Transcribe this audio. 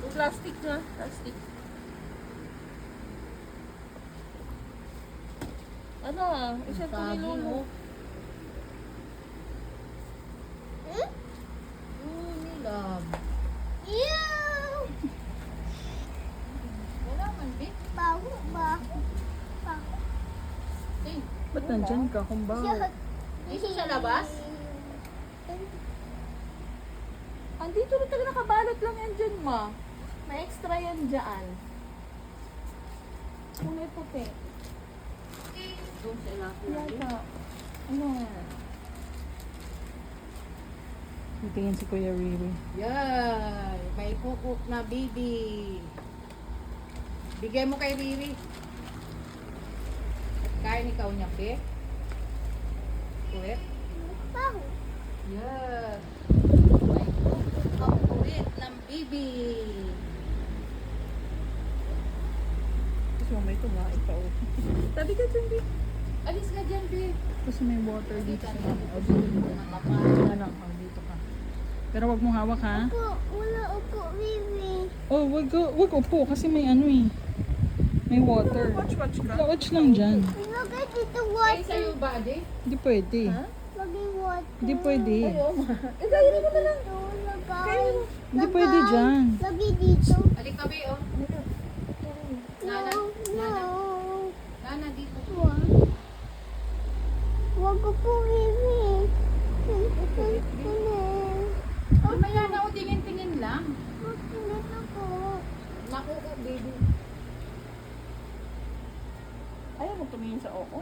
Plastic na. Plastic. Ano? Isa ito ni Lulu. Love. Wala man, babe. Bago ba? Eh, Ba't nandyan ka? Kumbaw. isa sa labas? Andito rin talaga nakabalot lang yan dyan, ma. May extra yan dyan. Kung may puti. Doon sa ilapin. Yata. Ano yan? Tingin si Kuya Riri. Yan. May kukuk na baby. Bigay mo kay Riri. Kain ikaw niya, pe. Kuwet. Bago. Yan. May kukuk na kuwet ng baby. Tapos mamay ito nga, ikaw. Tabi ka dyan, babe. Alis ka dyan, pe. Kasi may water dito sa mga. O, dito. Ano, dito ka. Pero wag mo hawak, ha? Wala ako, baby. Oh, wag upo kasi may ano eh. May water. Watch ka. Watch lang dyan. Ilagay dito Ay, water. sa'yo ba, di? Hindi pwede. Lagay water. Hindi pwede. Eh, lagay mo na lang. Lagay. Hindi pwede dyan. Lagay dito. Alik ka, be, oh. Nana, No, nana. no. Nana, dito. Wag ko po, baby. Mamaya na, o, tingin-tingin lang. Makinig ako. Makuko, baby. Ayaw mo tumingin sa oo.